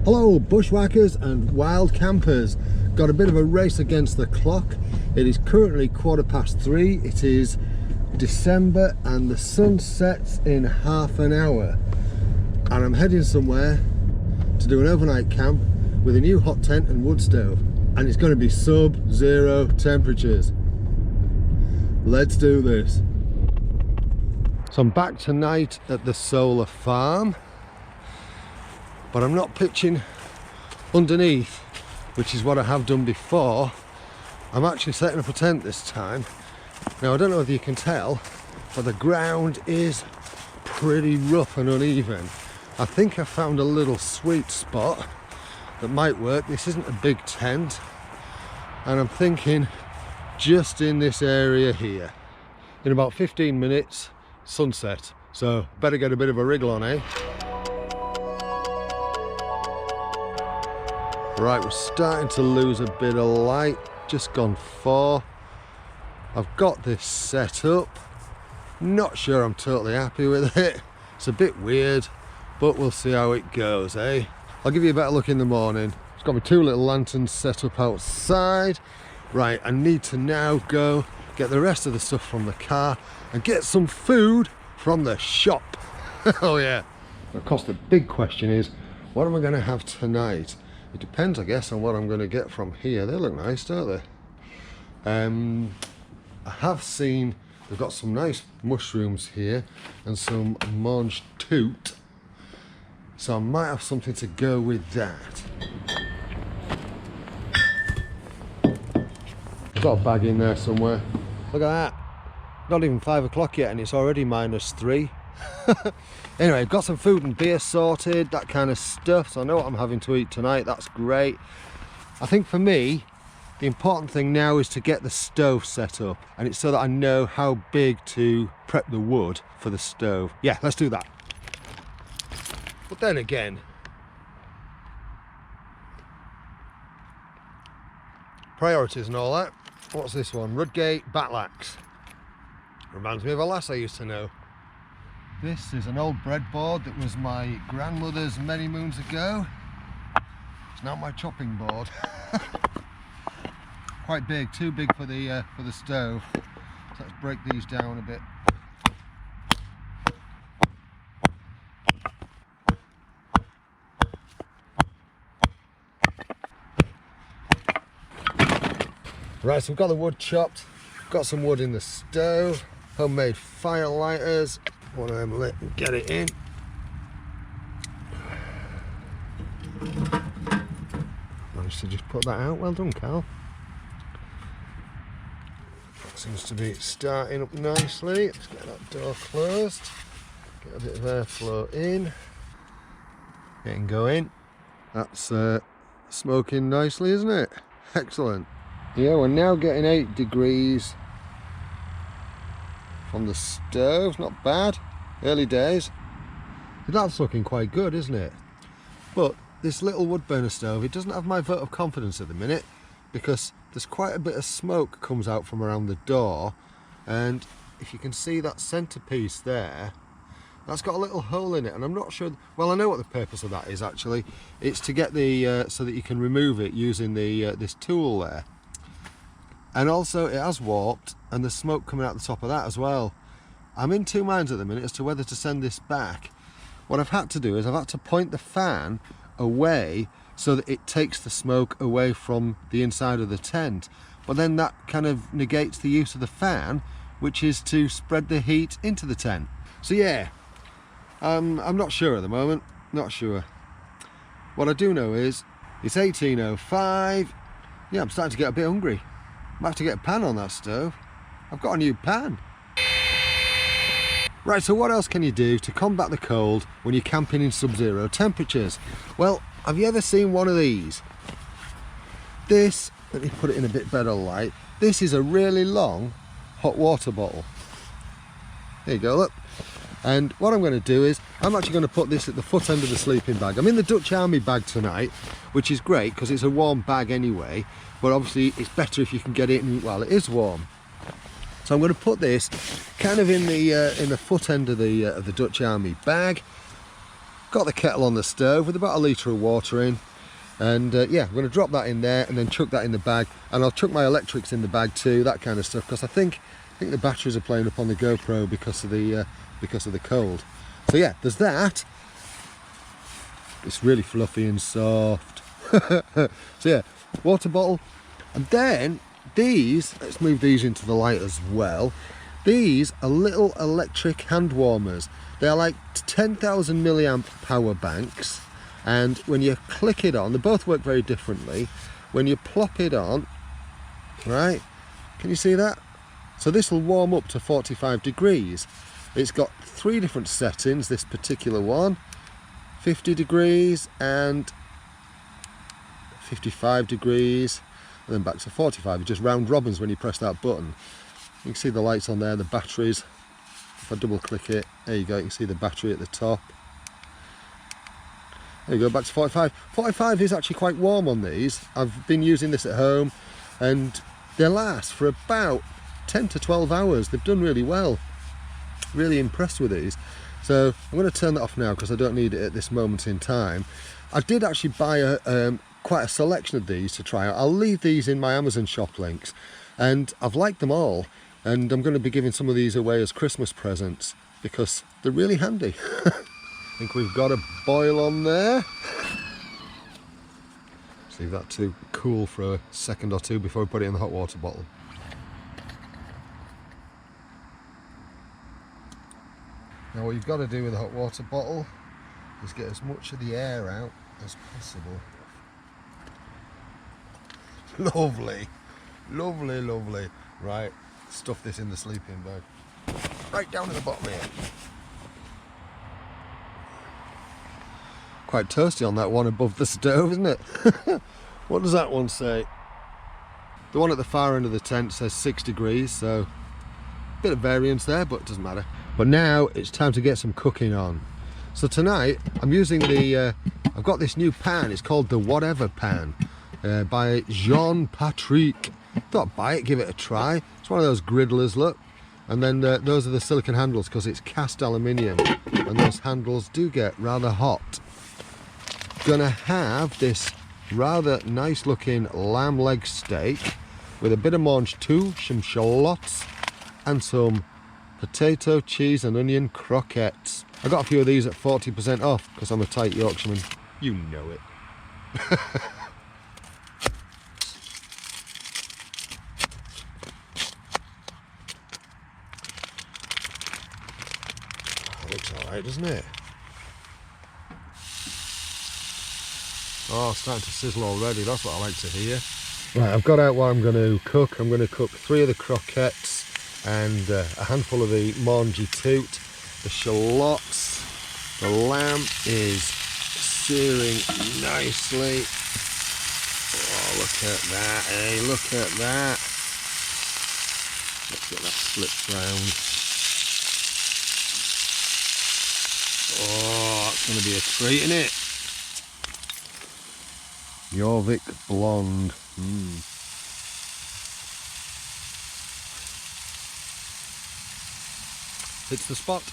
Hello bushwhackers and wild campers. Got a bit of a race against the clock. It is currently 3:15. It is December and the sun sets in half an hour. And I'm heading somewhere to do an overnight camp with a new hot tent and wood stove. And it's going to be sub-zero temperatures. Let's do this. So I'm back tonight at the solar farm. But I'm not pitching underneath, which is what I have done before. I'm actually setting up a tent this time. Now I don't know if you can tell, but the ground is pretty rough and uneven. I think I found a little sweet spot that might work. This isn't a big tent, and I'm thinking just in this area here. In about 15 minutes, sunset. So better get a bit of a wriggle on, eh? Right, we're starting to lose a bit of light, just gone 4. I've got this set up, not sure I'm totally happy with it. It's a bit weird, but we'll see how it goes, eh? I'll give you a better look in the morning. It's got my 2 little lanterns set up outside. Right, I need to now go get the rest of the stuff from the car and get some food from the shop. Oh yeah. Of course, the big question is, what am I going to have tonight? It depends, I guess, on what I'm going to get from here. They look nice, don't they? I have seen they've got some nice mushrooms here and some mange tout. So I might have something to go with that. I've got a bag in there somewhere. Look at that. Not even 5 o'clock yet and it's already -3. Anyway, I've got some food and beer sorted, that kind of stuff, so I know what I'm having to eat tonight. That's great. I think for me, the important thing now is to get the stove set up, and it's so that I know how big to prep the wood for the stove. Yeah, let's do that. But then again, priorities and all that. What's this one? Rudgate Batlax. Reminds me of a lass I used to know. This is an old breadboard that was my grandmother's many moons ago. It's now my chopping board. Quite big, too big for the stove. So let's break these down a bit. Right, so we've got the wood chopped. Got some wood in the stove. Homemade fire lighters. One of them lit and get it in. Managed to just put that out. Well done, Cal. That seems to be starting up nicely. Let's get that door closed. Get a bit of airflow in. Getting going. That's smoking nicely, isn't it? Excellent. Yeah, we're now getting 8 degrees from the stove. Not bad. Early days. That's looking quite good, isn't it? But this little wood burner stove, it doesn't have my vote of confidence at the minute, because there's quite a bit of smoke comes out from around the door, and if you can see that centerpiece there, that's got a little hole in it, and I'm not sure. Well, I know what the purpose of that is actually. It's to get the so that you can remove it using the this tool there. And also it has warped, and there's smoke coming out the top of that as well. I'm in 2 minds at the minute as to whether to send this back. What I've had to do is I've had to point the fan away so that it takes the smoke away from the inside of the tent. But then that kind of negates the use of the fan, which is to spread the heat into the tent. So yeah, I'm not sure at the moment, not sure. What I do know is it's 18:05. Yeah, I'm starting to get a bit hungry. I might have to get a pan on that stove. I've got a new pan. Right, so what else can you do to combat the cold when you're camping in sub-zero temperatures? Well, have you ever seen one of these? This, let me put it in a bit better light. This is a really long hot water bottle. There you go, look. And what I'm going to do is, I'm actually going to put this at the foot end of the sleeping bag. I'm in the Dutch Army bag tonight, which is great because it's a warm bag anyway, but obviously it's better if you can get it in while it is warm. So I'm going to put this kind of in the foot end of the Dutch Army bag. Got the kettle on the stove with about a litre of water in, and yeah, I'm going to drop that in there and then chuck that in the bag, and I'll chuck my electrics in the bag too, that kind of stuff, because I think the batteries are playing up on the GoPro because of the cold. So yeah, there's that. It's really fluffy and soft. So yeah, water bottle, and then these, let's move these into the light as well. These are little electric hand warmers. They're like 10,000 milliamp power banks, and when you click it on, they both work very differently. When you plop it on, right, can you see that? So this will warm up to 45 degrees. It's got 3 different settings, this particular one, 50 degrees and 55 degrees, and then back to 45. It just round robins when you press that button. You can see the lights on there, the batteries. If I double click it, there you go, you can see the battery at the top. There you go, back to 45. 45 is actually quite warm on these. I've been using this at home, and they last for about 10 to 12 hours. They've done really well. Really impressed with these. So I'm going to turn that off now because I don't need it at this moment in time. I did actually buy quite a selection of these to try out. I'll leave these in my Amazon shop links, and I've liked them all, and I'm going to be giving some of these away as Christmas presents because they're really handy. I think we've got a boil on there. Let's leave that to cool for a second or two before we put it in the hot water bottle. Now what you've got to do with a hot water bottle is get as much of the air out as possible. Lovely, lovely, lovely. Right, stuff this in the sleeping bag. Right down at the bottom here. Quite toasty on that one above the stove, isn't it? What does that one say? The one at the far end of the tent says 6 degrees, so a bit of variance there, but it doesn't matter. But now it's time to get some cooking on. So tonight I'm using I've got this new pan. It's called the Whatever Pan by Jean-Patrick. Thought buy it, give it a try. It's one of those griddlers, look. And then those are the silicone handles because it's cast aluminium, and those handles do get rather hot. Gonna have this rather nice looking lamb leg steak with a bit of mange too, some shallots, and some potato, cheese and onion croquettes. I got a few of these at 40% off because I'm a tight Yorkshireman. You know it. That looks alright, doesn't it? Oh, starting to sizzle already. That's what I like to hear. Right, I've got out what I'm going to cook. I'm going to cook 3 of the croquettes and a handful of the mange tout, the shallots. The lamb is searing nicely. Oh, look at that, eh? Look at that. Let's get that flipped round. Oh, that's going to be a treat, isn't it? Jorvik Blonde. It's the spot.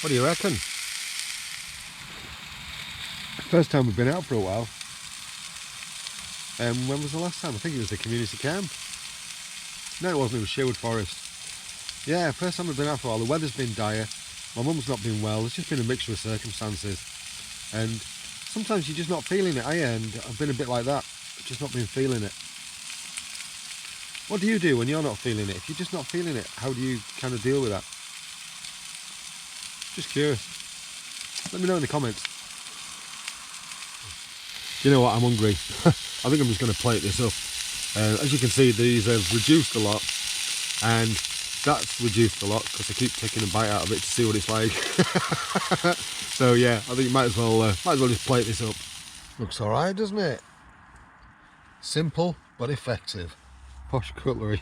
What do you reckon? First time we've been out for a while. When was the last time? I think it was the community camp. No, it wasn't. It was Sherwood Forest. Yeah, first time we've been out for a while. The weather's been dire. My mum's not been well. It's just been a mixture of circumstances. And sometimes you're just not feeling it, and I've been a bit like that. Just not been feeling it. What do you do when you're not feeling it? If you're just not feeling it, how do you kind of deal with that? Just curious. Let me know in the comments. You know what, I'm hungry. I think I'm just going to plate this up. As you can see, these have reduced a lot, and that's reduced a lot because I keep taking a bite out of it to see what it's like. So yeah, I think you might as well just plate this up. Looks alright, doesn't it? Simple but effective. Posh cutlery.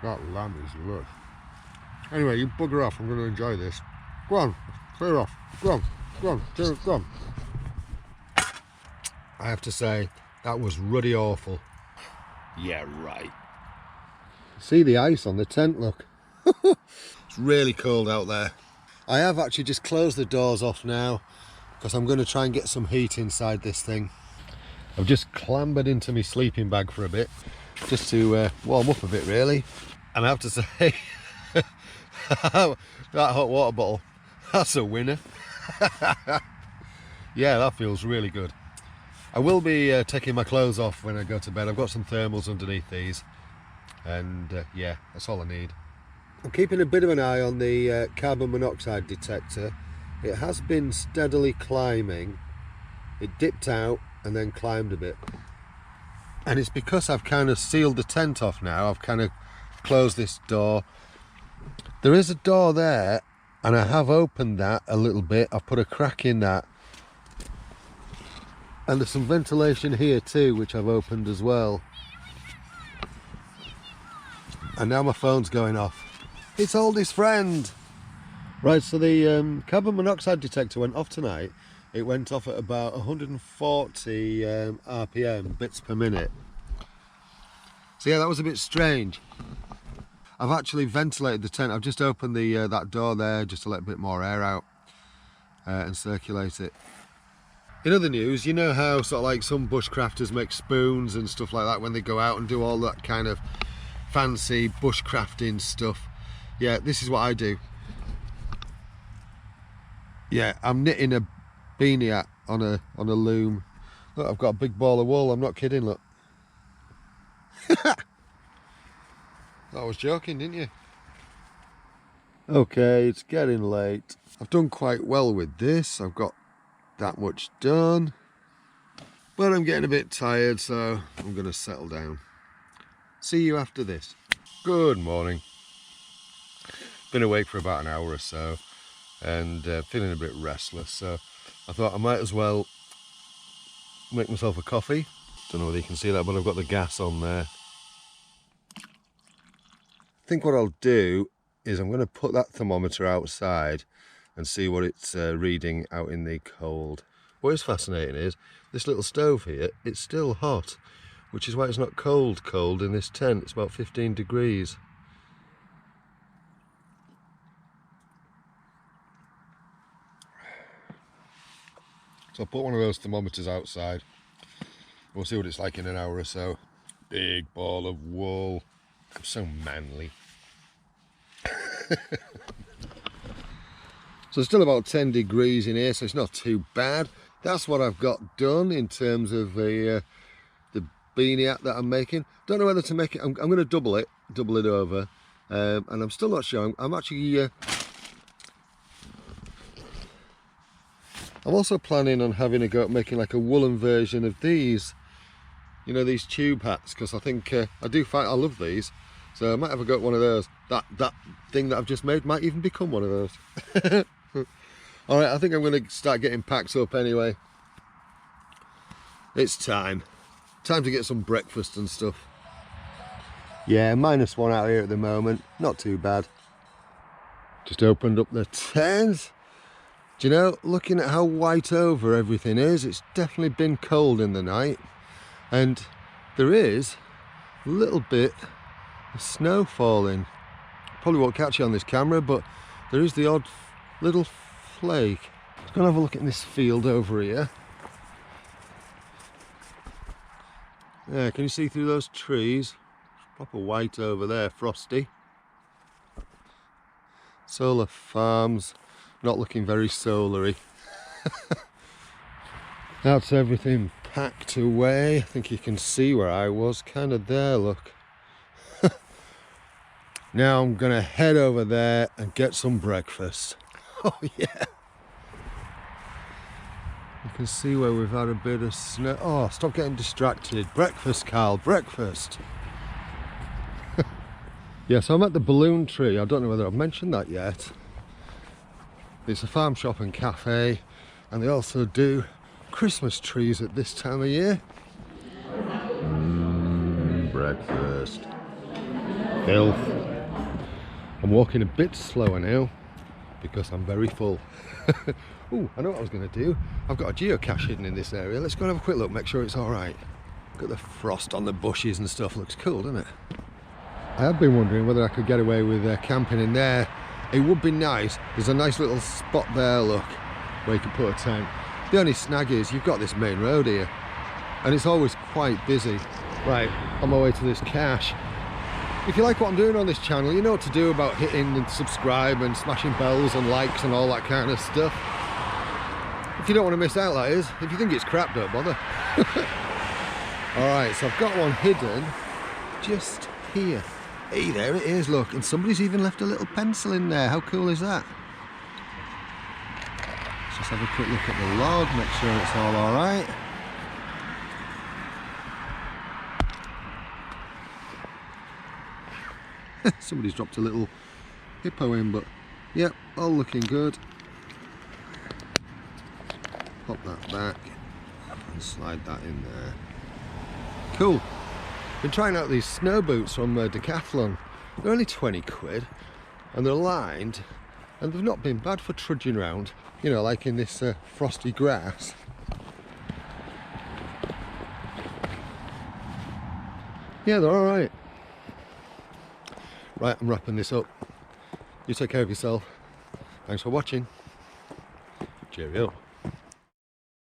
That lamb is lush. Anyway, you bugger off. I'm going to enjoy this. Go on, clear off. Go on, go on, go on. I have to say, that was ruddy awful. Yeah, right. See the ice on the tent, look. It's really cold out there. I have actually just closed the doors off now because I'm going to try and get some heat inside this thing. I've just clambered into my sleeping bag for a bit, just to warm up a bit really. And I have to say, that hot water bottle, that's a winner. Yeah, that feels really good. I will be taking my clothes off when I go to bed. I've got some thermals underneath these, and yeah, that's all I need. I'm keeping a bit of an eye on the carbon monoxide detector. It has been steadily climbing. It dipped out and then climbed a bit. And it's because I've kind of sealed the tent off now. I've kind of closed this door. There is a door there, and I have opened that a little bit. I've put a crack in that. And there's some ventilation here too, which I've opened as well. And now my phone's going off. It's oldest friend. Right, so the carbon monoxide detector went off tonight. It went off at about 140 RPM, bits per minute. So yeah, that was a bit strange. I've actually ventilated the tent. I've just opened the that door there just to let a bit more air out and circulate it. In other news, you know how sort of like some bushcrafters make spoons and stuff like that when they go out and do all that kind of fancy bushcrafting stuff. Yeah, this is what I do. Yeah, I'm knitting a beanie hat on a loom. Look, I've got a big ball of wool. I'm not kidding. Look. I was joking, didn't you? Okay, it's getting late. I've done quite well with this. I've got that much done, but I'm getting a bit tired, so I'm going to settle down. See you after this. Good morning. Been awake for about an hour or so and feeling a bit restless, so I thought I might as well make myself a coffee. Don't know whether you can see that, but I've got the gas on there. I think what I'll do is I'm going to put that thermometer outside and see what it's reading out in the cold. What is fascinating is this little stove here, it's still hot, which is why it's not cold in this tent. It's about 15 degrees. So I'll put one of those thermometers outside. We'll see what it's like in an hour or so. Big ball of wool. I'm so manly. So it's still about 10 degrees in here, so it's not too bad. That's what I've got done in terms of the beanie hat that I'm making. Don't know whether to make it. I'm going to double it over, and I'm still not sure. I'm actually. I'm also planning on having a go at making like a woolen version of these. You know, these tube hats, because I think I love these. So I might have a go at one of those. That thing that I've just made might even become one of those. Alright, I think I'm going to start getting packed up anyway. It's time to get some breakfast and stuff. Yeah, -1 out here at the moment. Not too bad. Just opened up the tent. Do you know, looking at how white over everything is, it's definitely been cold in the night. And there is a little bit of snow falling. Probably won't catch it on this camera, but there is the odd little flake. Let's go and have a look at this field over here. Yeah, can you see through those trees? Proper white over there, frosty. Solar farms, not looking very solary. That's everything packed away. I think you can see where I was, kind of there, look. Now I'm gonna head over there and get some breakfast. Oh yeah. You can see where we've had a bit of snow. Oh, stop getting distracted. Breakfast, Carl, breakfast. Yeah, so I'm at the balloon tree. I don't know whether I've mentioned that yet. It's a farm shop and cafe, and they also do Christmas trees at this time of year. Breakfast. Filth. I'm walking a bit slower now because I'm very full. Oh, I know what I was going to do. I've got a geocache hidden in this area. Let's go and have a quick look, make sure it's all right. Look at the frost on the bushes and stuff. Looks cool, doesn't it? I have been wondering whether I could get away with camping in there. It would be nice. There's a nice little spot there, look, where you can put a tent. The only snag is you've got this main road here and it's always quite busy. Right, on my way to this cache. If you like what I'm doing on this channel, you know what to do about hitting and subscribe and smashing bells and likes and all that kind of stuff. If you don't want to miss out, that is. If you think it's crap, don't bother. Alright, so I've got one hidden just here. Hey, there it is, look. And somebody's even left a little pencil in there. How cool is that? Let's just have a quick look at the log, make sure it's all alright. Somebody's dropped a little hippo in, but yep, all looking good. Pop that back and slide that in there. Cool. Been trying out these snow boots from Decathlon. They're only 20 quid and they're lined and they've not been bad for trudging around, you know, like in this frosty grass. Yeah, they're alright. Right, I'm wrapping this up. You take care of yourself. Thanks for watching. Cheerio.